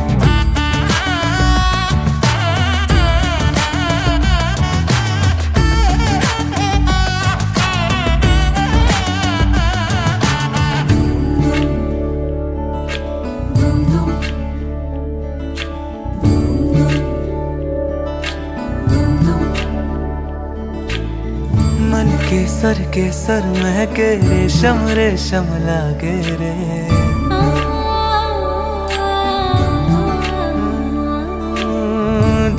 मन केसर केसर महके रेशम रेशम लागे रे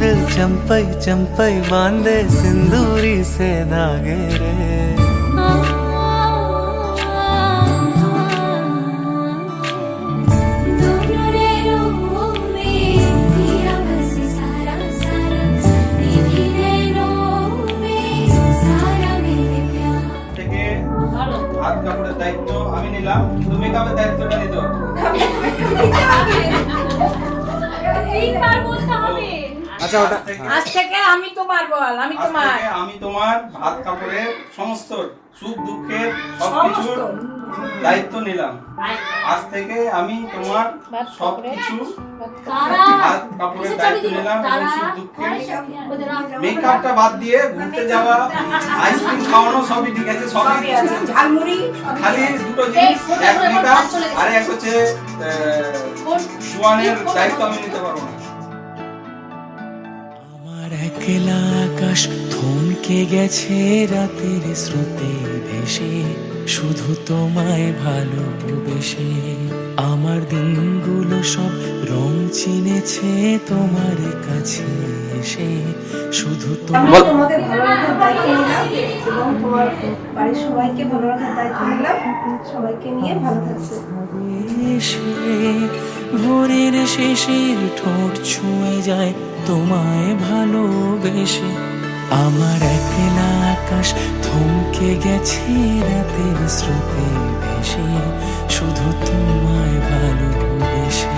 दिल चंपई चंपई बांधे सिंदूरी से धागे रे থেকে হাত কাপড়ের দায়িত্ব আমি নিলাম, কিন্তু মেকআপের দায়িত্বটা নিতে হবে। আচ্ছা ওটা আজ থেকে আমি তোমার বল, আমি আজ তোমার থেকে আমি তোমার হাত কাপড়ের সমস্ত সুখ দুঃখের সবকিছুর দায়িত্ব নিলাম। আজ থেকে আমি তোমার সবকিছু হাত কাপড়ের দায়িত্ব নিলাম এবং সুখ দুঃখের মেকআপটা বাদ দিয়ে ঘুরতে যাওয়া, আইসক্রিম খাওয়ানো সবই ঠিক আছে, সবই ঝালমুড়ি খালি দুটো জিনিস, এক মেকআপ আর এক হচ্ছে জোয়ানের দায়িত্ব আমি নিতে পারবো না। আমার একলা আকাশ থমকে গেছে রাতের স্রোতে ভেসে শুধু তোমায় ভালোবেসে আমার দিনগুলো সব রং চিনেছে তোমার কাছে এসে শুধু আমি তোমাদের ভালো রাখার দায়িত্ব নিলাম এবং তোমার বাড়ির সবাইকে ভালো রাখার দায়িত্ব নিলাম। সবাইকে নিয়ে ভালো থাকবে। এসে ভোরের শেষের ঠোঁট ছুঁয়ে যায় তোমায় ভালোবেসে আমার একলা আকাশ থমকে গেছে রাতের স্রোতে ভেসে শুধু তোমায় ভালোবেসে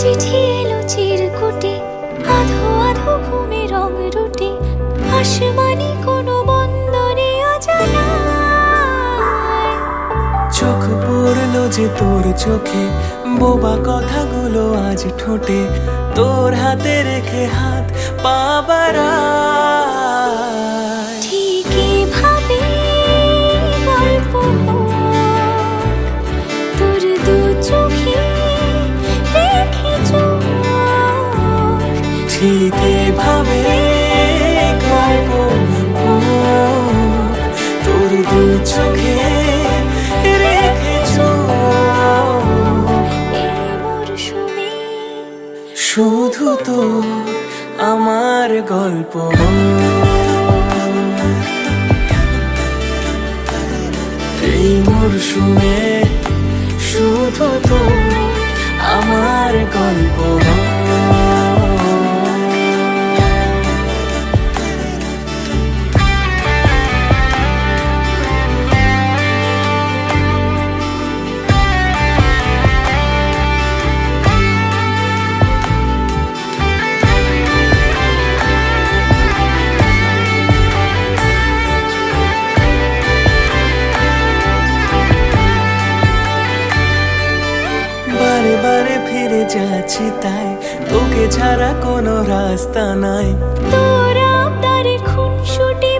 চিঠি এলো চিরকুটে আধো আধো ঘুমে রং রুটে আসমানি কোনো বন্দরে অজানা চোখ পড়লো যে তোর চোখে বোবা কথাগুলো আজ ঠোঁটে তোর হাতে রেখে হাত পা বাড়ায় ঠিকই ভাবে গল্প তোর দু চোখে রেখে চোখ ঠিক এভাবে গল্প তোর দু চোখে রেখেছ এই মরশুমে শুধু তো আমার গল্প এই মরশুমে শুধু তো আমার গল্প বারে বারে ফিরে যাচ্ছি তাই তোকে ছাড়া কোনো রাস্তা নাই তোর আবদারে খুনসুটি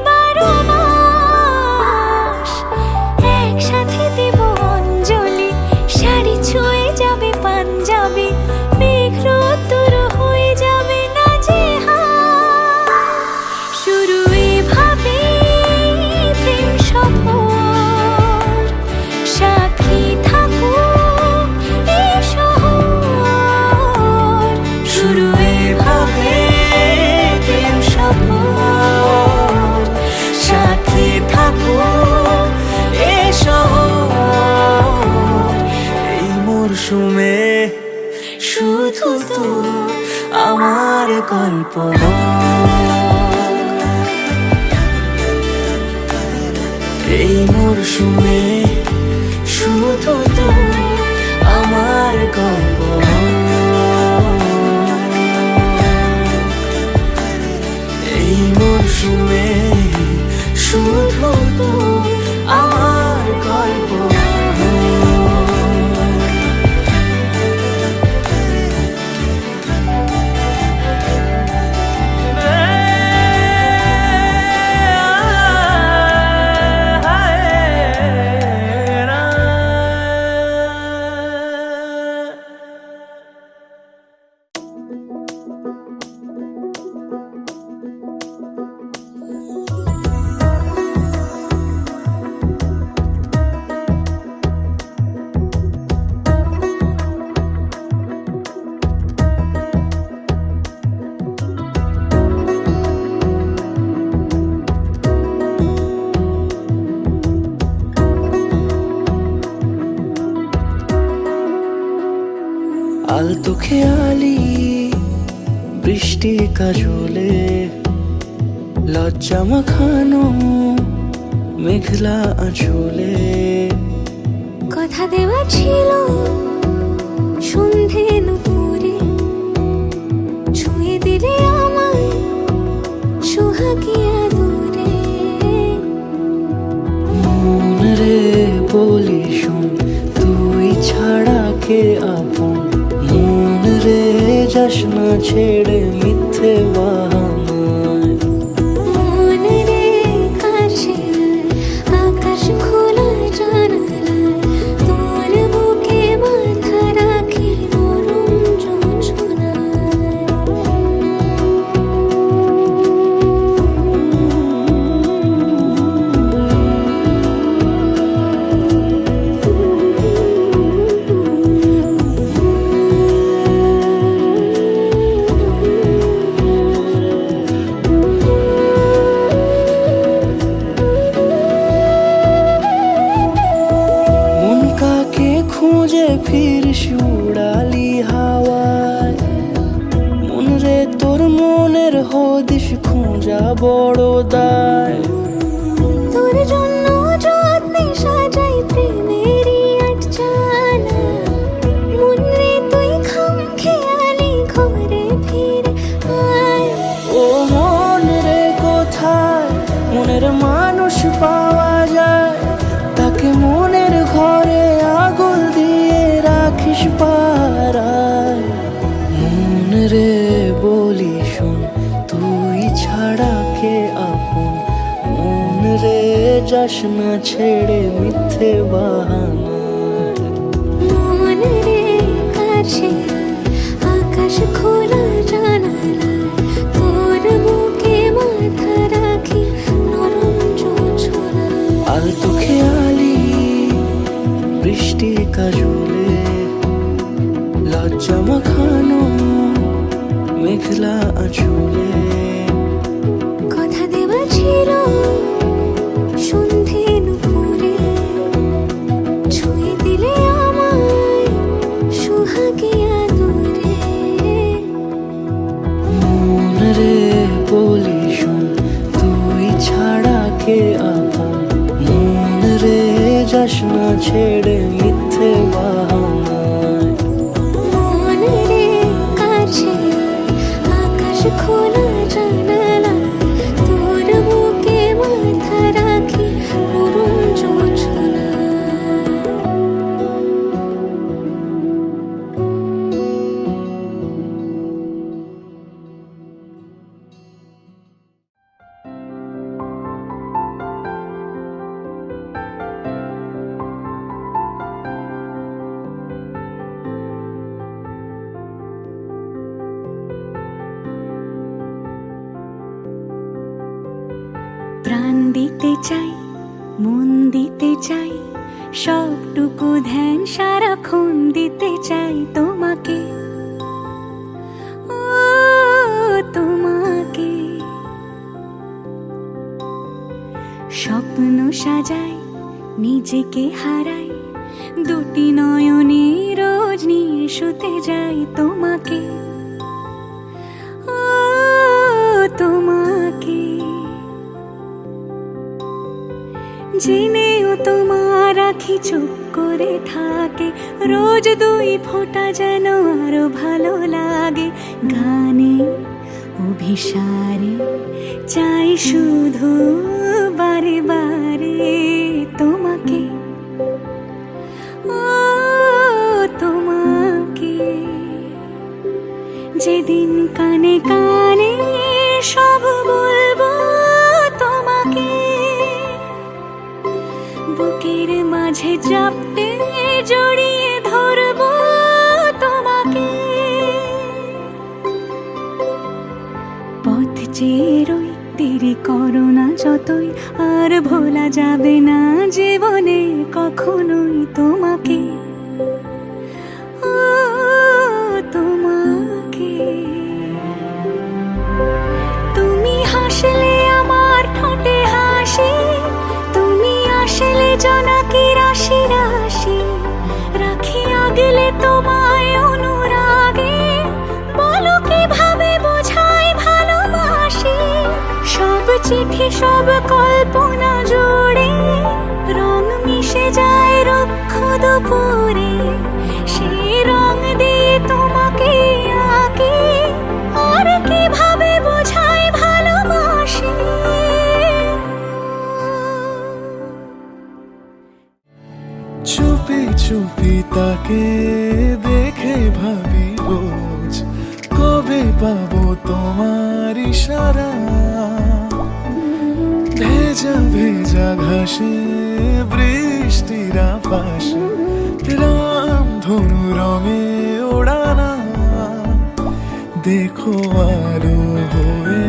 তোর আমার গল্প এই মরশুমে শুধু তোর আমার গল্প এই মরশুমে শুধু তোর আমার গল্প আলতো খেয়ালি বৃষ্টি কাজলে লজ্জা মাখানো মেঘলা আঁচলে কথা দেওয়া ছিল সন্ধে নুপুরে ছুঁয়ে দিলে আমায় সোহাগিয়া দূরে মন রে বলি শোন তুই ছাড়া কে আপন মন রে যাস না ছেড়ে মিথ্যে বাহানায় মন রে কাছে আকাশ খোলা জানালায় তোর বুকে মাথা রাখি নরম জোছনায় মন কাকে খুঁজে ফিরিস উড়ালি হাওয়ায় মন রে তোর মনের হদিস খোঁজা বড় দায় তোর জন্য যত্নে সাজাই প্রেমেরই আটচালা মন রে তুই খাম খেয়ালি ঘরে ফিরে আয় ও মন রে কোথায় মনের মানুষ পাওয়া যায় তাকে মনের ঘরে আগুন দিয়ে রাখিস পাড়ায় মন রে বলি শোন তুই ছাড়া কে আপন মন রে যাস না ছেড়ে মিথ্যে বাহানায় মন রে কাছে আকাশ খোলা জানালায় তোর বুকে মাথা রাখি নরম জোছনায় আলতো খেয়ালি বৃষ্টি কাজলে লজ্জা মাখানো মেঘলা আঁচলে কথা দেওয়া ছিল সন্ধে নুপুরে ছুঁয়ে দিলে আমায় সোহাগিয়া দূরে মন রে বলি শোন তুই ছাড়া কে আপন মন রে যাস না ছেড়ে মিথ্যে বাহানায় মন রে কাছে আকাশ খোলা জানালায় তোর বুকে মাথা রাখি নরম জোছনায় প্রাণ দিতে চাই মন দিতে চাই সবটুকু ধ্যান সারাক্ষণ দিতে চাই তোমাকে ও তোমাকে স্বপ্ন সাজাই নিজেকে হারাই দুটি নয়নে রোজ নিয়ে শুতে যাই তোমাকে, ও তোমাকে। জেনেও তোমার আখি চুপ করে থাকে, রোজ দুই ফোঁটা যেন আরো ভালো লাগে। গানে অভিসারে চাই শুধু বারে বারে তোমাকে, ও তোমাকে। যেদিন কানে কানে সব বলবো তোমাকে, বুকের মাঝে চাপতে জড়িয়ে ধরবো তোমাকে। পথ চেয়ে রই, দেরি করো না যতই, আর ভোলা যাবে না জীবনে কখনোই তোমাকে, ও তোমাকে। তুমি হাসলে আমার ঠোঁটে হাসি, তুমি আসলে জোনাকি রাশি রাশি। রাখি আগলে তোমায় অনুরাগে, বলো কিভাবে বোঝাই ভালোবাসি। সব চিঠি সব কল্পনা জুড়ে রং মিশে যায় রুক্ষ দুপুরে, সেই রং দিয়ে তোমাকে আঁকি, আর কিভাবে বোঝাই ভালোবাসি। চুপি চুপি তাকে দেখে ভাবি রোজ, কবে পাবো তোমার ইশারা। ভেজা ভেজা ঘাসে বৃষ্টির পাশে, রামধনু রঙে ওড়ানা। দেখো আরো হয়ে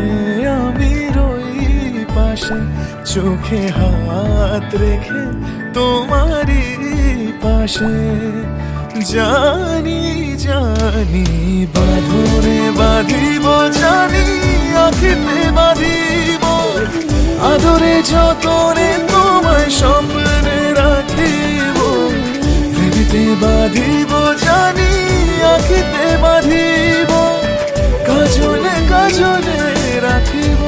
আমি রই পাশে, চোখে হাত রেখে তোমারই পাশে। জানি জানি বাঁধরে বাঁধিব, জানি আখিতে বাঁধিব। আদরে যতনে তোমায় স্বপ্নে রাখিব, প্রেমেতে বাঁধিব, জানি আখিতে বাঁধিব। কাজলে কাজলে রাখিব।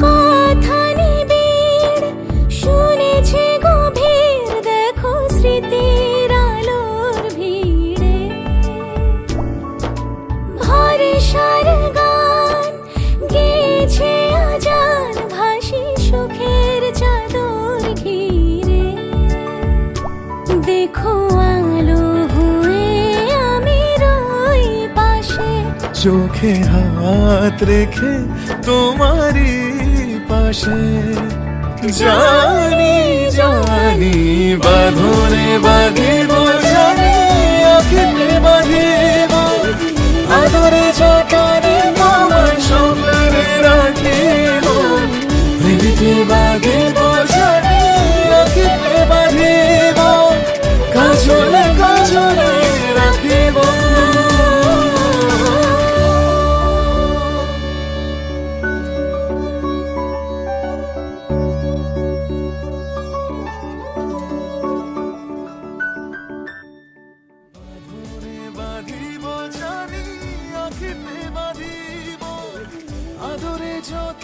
কথা নিবিড় শুনেছে গভীর, দেখো স্মৃতির আলোর ভিড়ে। ভরসার গান গেয়েছে আজান, ভাসি সুখের চাদর ঘিরে। দেখো আলো হয়ে আমি রই পাশে, চোখে হাত রেখে তোমারই পাশে। জানি জানি বাঁধনে বাঁধিব, জানি আখিতে বাঁধিব। আদরে যতনে তোমায় স্বপ্নে রাখিব, প্রেমেতে বাঁধিব, জানি আখিতে বাঁধিব। কাজলে কাজলে রাখিব। বাঁধিব, জানি আখিতে বাঁধিব। আদরে যত